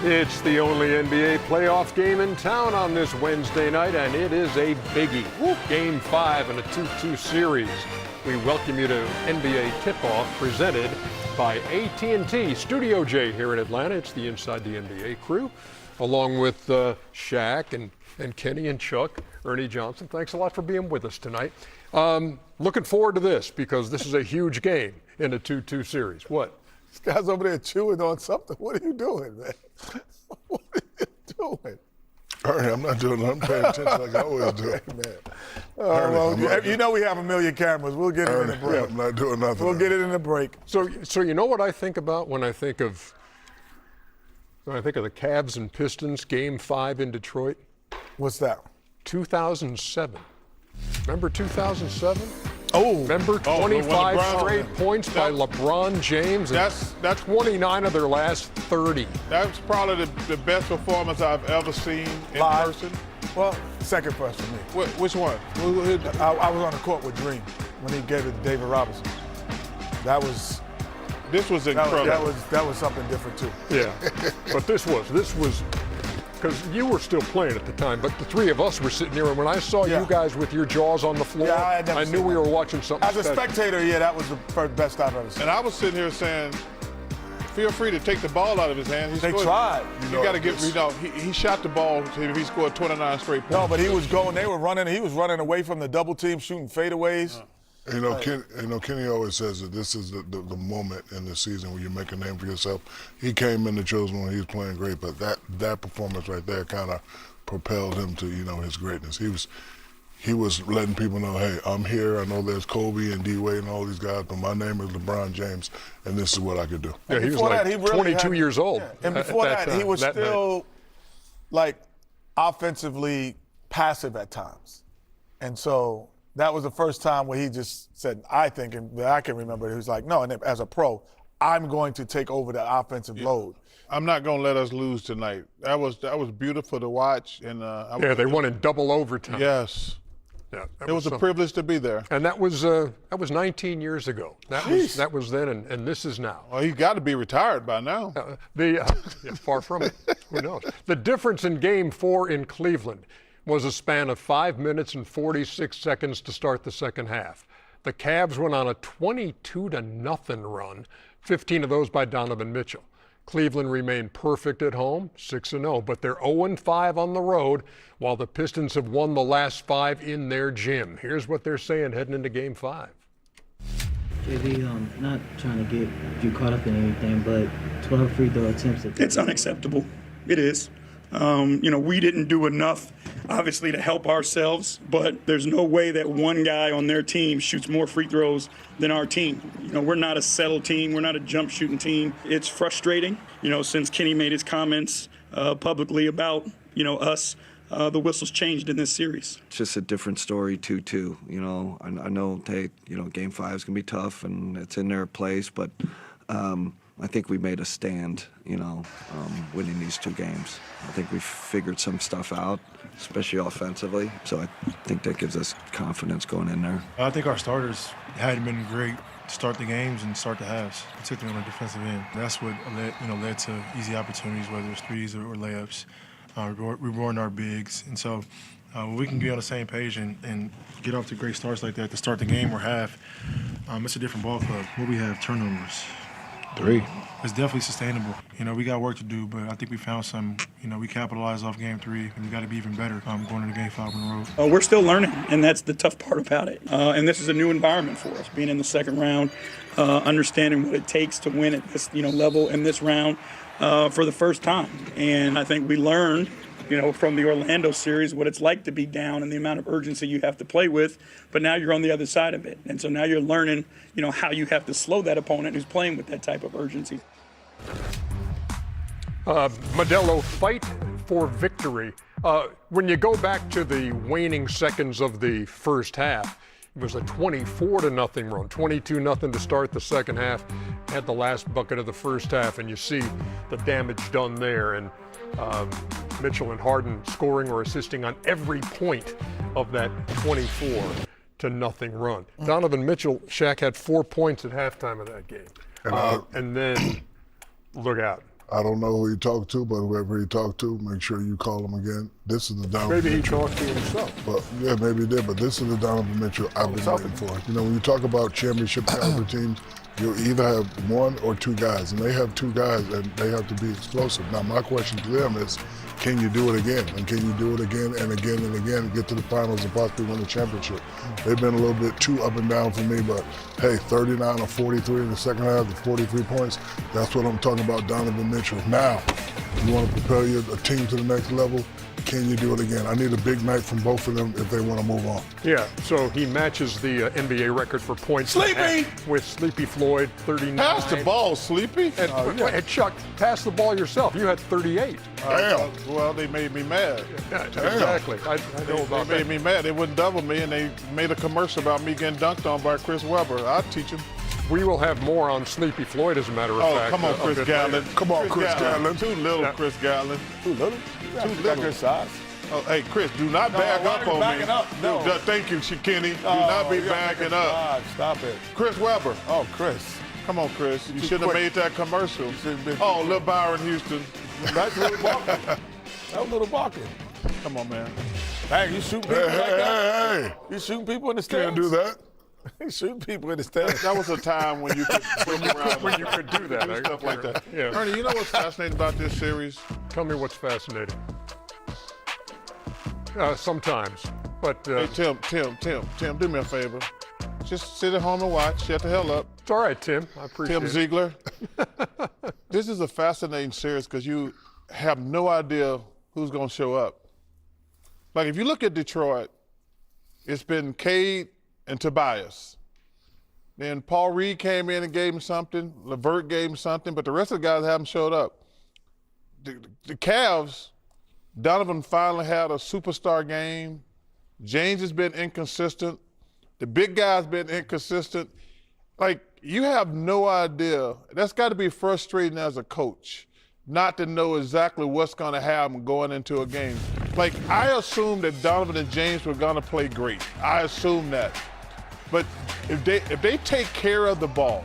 It's the only NBA playoff game in town on this Wednesday night, and it is a biggie. Game 5 in a 2-2 series. We welcome you to NBA Tip-Off presented by AT&T. Studio J here in Atlanta. It's the Inside the NBA crew, along with Shaq and Kenny and Chuck, Ernie Johnson. Thanks a lot for being with us tonight. Looking forward to this because this is a huge game in a 2-2 series. What? This guy's over there chewing on something. What are you doing, man? What are you doing? Ernie, I'm not doing nothing. I'm paying attention like I always do. Okay, man. Well, you know we have a million cameras. We'll get it in the break. I'm not doing nothing. We'll get it in the break. So you know what I think about when I think of the Cavs and Pistons Game 5 in Detroit? What's that? 2007. Remember 2007? Oh. Remember 25 straight points by LeBron James? That's 29 of their last 30. That's probably the best performance I've ever seen in person. Well, second first for me. Which one? I was on the court with Dream when he gave it to David Robinson. This was incredible. That was something different too. Yeah, but this was because you were still playing at the time, but the three of us were sitting here, and when I saw you guys with your jaws on the floor, I knew we were watching something As a special. spectator, that was the best I've ever seen. And I was sitting here saying, feel free to take the ball out of his hands. They tried. You got to get, he shot the ball. He scored 29 straight points. No, but he was going. They were running. He was running away from the double team, shooting fadeaways. Kenny always says that this is the moment in the season where you make a name for yourself. He came in the chosen one. He was playing great, but that performance right there kind of propelled him to his greatness. He was letting people know, hey, I'm here. I know there's Kobe and D-Wade and all these guys, but my name is LeBron James, and this is what I could do. Yeah, he was like 22 years old. Yeah. And before that, he was still like offensively passive at times, and so. That was the first time where he just said, I think, and that I can remember, he was like, no, and as a pro, I'm going to take over the offensive load. I'm not going to let us lose tonight. That was beautiful to watch. And they won in double overtime. Yes. Yeah, it was a privilege to be there. And that was 19 years ago. That was then, and this is now. Well, he's got to be retired by now. Far from it. Who knows? The difference in Game 4 in Cleveland was a span of 5 minutes and 46 seconds to start the second half. The Cavs went on a 22-0 run, 15 of those by Donovan Mitchell. Cleveland remained perfect at home, 6-0, but they're 0-5 on the road, while the Pistons have won the last 5 in their gym. Here's what they're saying heading into Game 5. JV, not trying to get you caught up in anything, but 12 free throw attempts. It's unacceptable. It is. We didn't do enough, obviously, to help ourselves, but there's no way that one guy on their team shoots more free throws than our team. We're not a settle team. We're not a jump shooting team. It's frustrating, since Kenny made his comments publicly about, us. The whistle's changed in this series. It's just a different story, 2-2. I know Game 5 is going to be tough, and it's in their place, but I think we made a stand, winning these 2 games. I think we figured some stuff out, especially offensively. So I think that gives us confidence going in there. I think our starters hadn't been great to start the games and start the halves, particularly on the defensive end. That's what led to easy opportunities, whether it's threes or layups. Rewarding our bigs. And so when we can be on the same page and get off to great starts like that to start the game or half, it's a different ball club. What we have, turnovers. 3. It's definitely sustainable. We got work to do, but I think we found some. We capitalized off Game 3, and we got to be even better going into Game 5 on the road. We're still learning, and that's the tough part about it. And this is a new environment for us, being in the second round, understanding what it takes to win at this level in this round for the first time. And I think we learned, from the Orlando series, what it's like to be down and the amount of urgency you have to play with. But now you're on the other side of it. And so now you're learning, how you have to slow that opponent who's playing with that type of urgency. Modelo, fight for victory. When you go back to the waning seconds of the first half, it was a 24-0 run, 22-0 to start the second half. Had the last bucket of the first half, and you see the damage done there. And Mitchell and Harden scoring or assisting on every point of that 24-0 run. Donovan Mitchell, Shaq had 4 points at halftime of that game. And then, look out. I don't know who he talked to, but whoever he talked to, make sure you call him again. This is the Donovan Maybe he Mitchell. talked to himself. But yeah, maybe he did. But this is the Donovan Mitchell I've been waiting for. You know, when you talk about championship caliber teams, you either have one or two guys, and they have two guys, and they have to be explosive. Now, my question to them is, can you do it again? And can you do it again and again and again and get to the finals and possibly win the championship? They've been a little bit too up and down for me, but hey, 39 or 43 in the second half, the 43 points, that's what I'm talking about, Donovan Mitchell. Now, you want to propel your team to the next level, can you do it again? I need a big night from both of them if they want to move on. Yeah, so he matches the NBA record for points. Sleepy! With Sleepy Floyd, 39. Pass the ball, Sleepy. And Chuck, pass the ball yourself. You had 38. Damn. Well, they made me mad. Yeah, exactly. I know about They that. made me mad. They wouldn't double me, and they made a commercial about me getting dunked on by Chris Webber. I'll teach him. We will have more on Sleepy Floyd, as a matter of Oh, fact. come on, a Chris bit Gatlin. later. Come on, Chris Gatlin. Too little, Yeah. Chris Gatlin. Too little? Too You got little. good size. Oh, hey, Chris, do not back why up are you on backing me. up? No. Thank you, Kenny. Do not be you gotta backing make up. a stop it. Chris Webber. Oh, Chris. Come on, Chris. You too shouldn't have quick. made that commercial. shouldn't been- Oh, Lil Byron Houston. That's little barking. That was little barking. Come on, man. Dang, you shooting people Hey, like that? hey, hey. You shooting people in the stands? Can't do that. You shooting people in the stands. That was a time when you could swing around. When you could do that. Do stuff like that. Yeah. Ernie, you know what's fascinating about this series? Tell me what's fascinating. Sometimes. But Hey, Tim, do me a favor. Just sit at home and watch. Shut the hell up. it's all right, Tim. I appreciate Tim it. Ziegler. This is a fascinating series because you have no idea who's going to show up. Like, if you look at Detroit, it's been Cade and Tobias. Then Paul Reed came in and gave him something. LeVert gave him something, but the rest of the guys haven't showed up. The Cavs, Donovan finally had a superstar game. James has been inconsistent. The big guy's been inconsistent. Like, you have no idea. That's got to be frustrating as a coach, not to know exactly what's going to happen going into a game. Like, I assumed that Donovan and James were going to play great. I assumed that. But if they take care of the ball,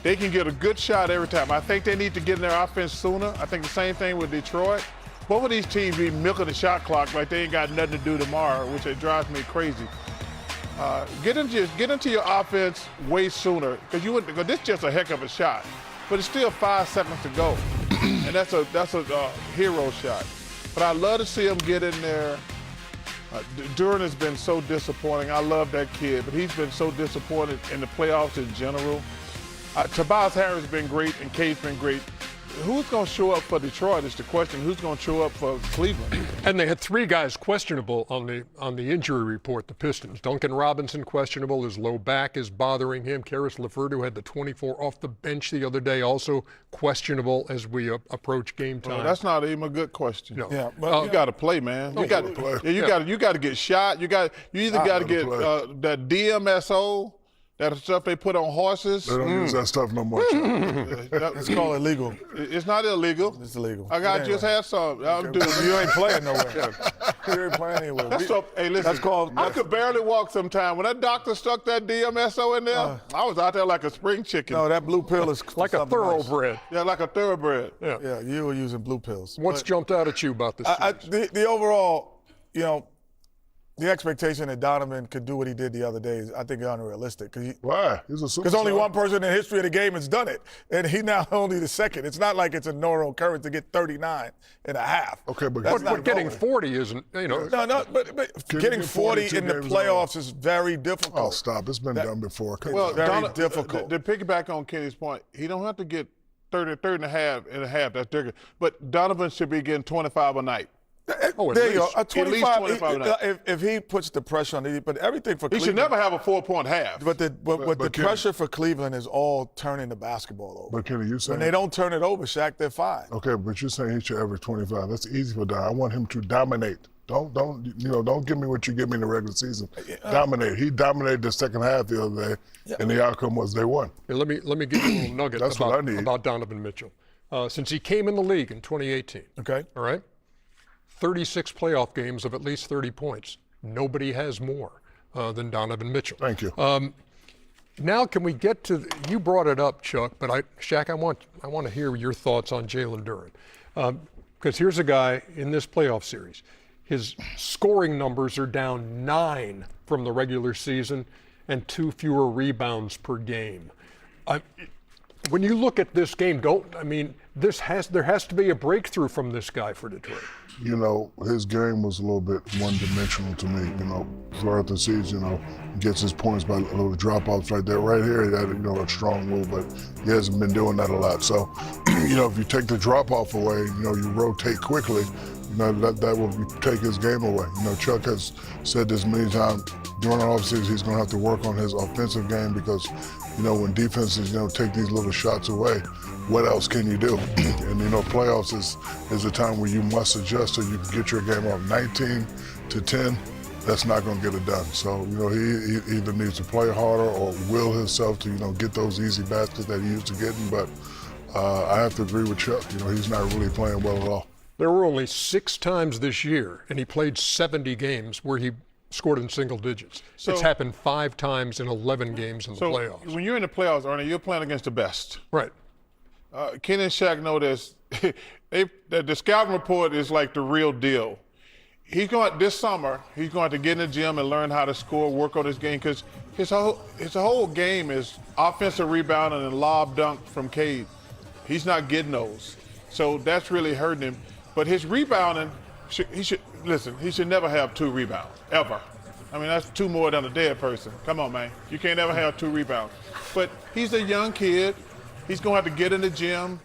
they can get a good shot every time. I think they need to get in their offense sooner. I think the same thing with Detroit. Both of these teams be milking the shot clock like they ain't got nothing to do tomorrow, which it drives me crazy. Get into your offense way sooner because this is just a heck of a shot, but it's still 5 seconds to go, and that's a hero shot. But I love to see him get in there. Duren has been so disappointing. I love that kid, but he's been so disappointed in the playoffs in general. Tobias Harris has been great, and Cade's been great. Who's going to show up for Detroit is the question. Who's going to show up for Cleveland? And they had 3 guys questionable on the injury report, the Pistons. Duncan Robinson questionable. His low back is bothering him. Karis LeVert, who had the 24 off the bench the other day, also questionable as we approach game time. Well, that's not even a good question. No. Yeah, but You got to play, man. You got to get shot. You either got to get that DMSO, that stuff they put on horses. They don't use that stuff no more. it's called illegal. It's not illegal. It's illegal. I just had some. I'm doing. You ain't playing nowhere. You ain't playing anywhere. That's stuff. Hey, listen. That's called. I could barely walk sometime. When that doctor stuck that DMSO in there, I was out there like a spring chicken. No, that blue pill is like a something else. thoroughbred. Yeah, like a thoroughbred. Yeah, you were using blue pills. What's jumped out at you about this series? The overall, the expectation that Donovan could do what he did the other day is, I think, unrealistic. Why? He's a superstar. Because only one person in the history of the game has done it, and he now only the second. It's not like it's a normal occurrence to get 39 and a half. Okay, but But getting 40 isn't, No, but Can getting you get 40 42 in the games playoffs is very difficult. Oh, stop. It's been done before. Come Well, on. very difficult. To piggyback on Kenny's point, he don't have to get 30 and a half. That's different. But Donovan should be getting 25 a night. Oh, at There you least. go. At least 25 a night. If he puts the pressure on it, but everything for He Cleveland. should never have a 4-point half. But the Kenny- pressure for Cleveland is all turning the basketball over. But Kenny, you When saying they don't turn it over, Shaq, they're fine. okay, but you're saying he should average 25. That's easy for Don. I want him to dominate. Don't give me what you give me in the regular season. Dominate. He dominated the second half the other day, and the outcome was they won. Here, let me give you a little nugget That's what I need. about Donovan Mitchell. Since he came in the league in 2018, Okay. all right, 36 playoff games of at least 30 points. Nobody has more than Donovan Mitchell. Thank you. Now can we get to, you brought it up, Chuck, but Shaq, I want to hear your thoughts on Jalen Duren. Because here's a guy in this playoff series. His scoring numbers are down 9 from the regular season and 2 fewer rebounds per game. When you look at this game, there has to be a breakthrough from this guy for Detroit. You know, his game was a little bit one-dimensional to me. You know, throughout the season, gets his points by little drop-offs right there. Right here, he had, a strong move, but he hasn't been doing that a lot. So, if you take the drop-off away, you rotate quickly, that will take his game away. Chuck has said this many times during the offseason, he's going to have to work on his offensive game because, when defenses, take these little shots away, what else can you do? And, playoffs is a time where you must adjust so you can get your game off 19-10. That's not going to get it done. So, he either needs to play harder or will himself to, get those easy baskets that he used to getting. But I have to agree with Chuck. He's not really playing well at all. There were only 6 times this year, and he played 70 games where he scored in single digits. So, it's happened 5 times in 11 games in the playoffs. When you're in the playoffs, Ernie, you're playing against the best. Right. Ken and Shaq know this. The scouting report is like the real deal. This summer, he's going to get in the gym and learn how to score, work on his game, because his whole game is offensive rebounding and lob dunk from Cade. He's not getting those. So that's really hurting him. But his rebounding, he should never have 2 rebounds, ever. I mean, that's 2 more than a dead person. Come on, man. You can't ever have 2 rebounds. But he's a young kid. He's going to have to get in the gym,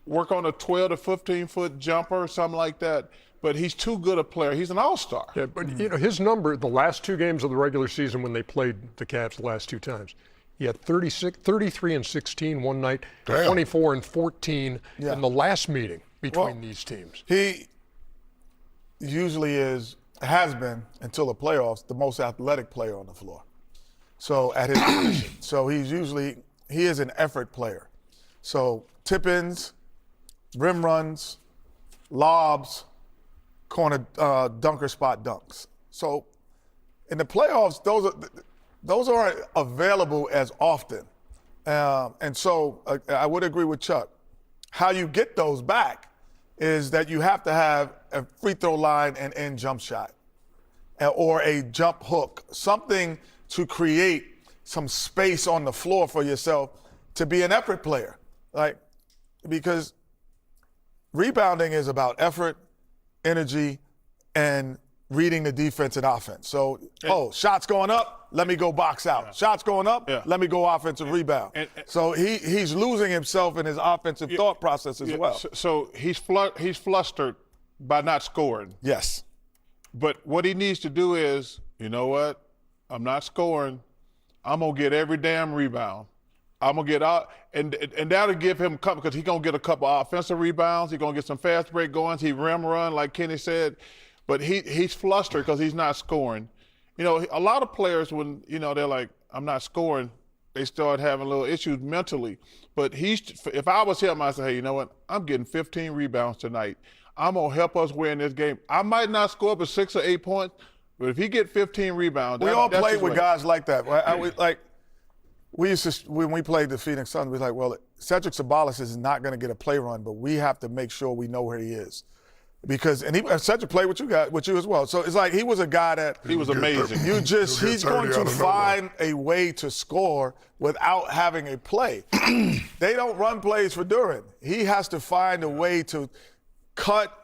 work on a 12 to 15-foot jumper or something like that. But he's too good a player. He's an all-star. Yeah, but his number, the last 2 games of the regular season when they played the Cavs the last 2 times, he had 33 and 16 one night, 24 and 14 in the last meeting between these teams. He usually has been, until the playoffs, the most athletic player on the floor. So at his position. So he is an effort player. So tip-ins, rim runs, lobs, corner dunker spot dunks. So in the playoffs, those aren't available as often. And so I would agree with Chuck. How you get those back is that you have to have a free throw line and end jump shot or a jump hook, something to create some space on the floor for yourself to be an effort player. Because rebounding is about effort, energy, and reading the defense and offense. So, shots going up, let me go box out. Yeah. Shots going up, let me go offensive rebound. So he's losing himself in his offensive thought process as well. So he's flustered by not scoring. Yes. But what he needs to do is, you know what? I'm not scoring. I'm going to get every damn rebound. I'm going to get out, and that'll give him a couple, because he's going to get a couple offensive rebounds. He's going to get some fast break going. He rim run, like Kenny said. But he's flustered because he's not scoring. A lot of players, when, they're like, I'm not scoring, they start having little issues mentally. But if I was him, I'd say, hey, you know what? I'm getting 15 rebounds tonight. I'm going to help us win this game. I might not score but 6 or 8 points, but if he get 15 rebounds, we all played with guys like that. We used to, when we played the Phoenix Suns, we was like, well, Cedric Sabalas is not going to get a play run, but we have to make sure we know where he is. Because Cedric played with you as well. So it's like he was a guy that he was amazing. He's going to find a way to score without having a play. They don't run plays for Duren. He has to find a way to cut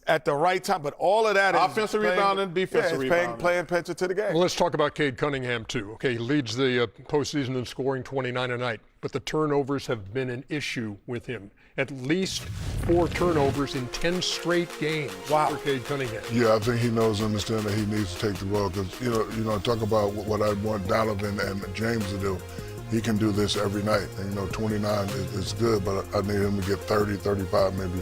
at the right time, but all of that offensive rebounding, defensive rebounding. Playing attention to the game. Well, let's talk about Cade Cunningham, too. Okay, he leads the postseason in scoring, 29 a night, but the turnovers have been an issue with him. At least 4 turnovers in 10 straight games for Cade Cunningham. Yeah, I think he knows, understand that he needs to take the ball because, talk about what I want Donovan and James to do. He can do this every night. And, 29 is good, but I need him to get 30, 35, maybe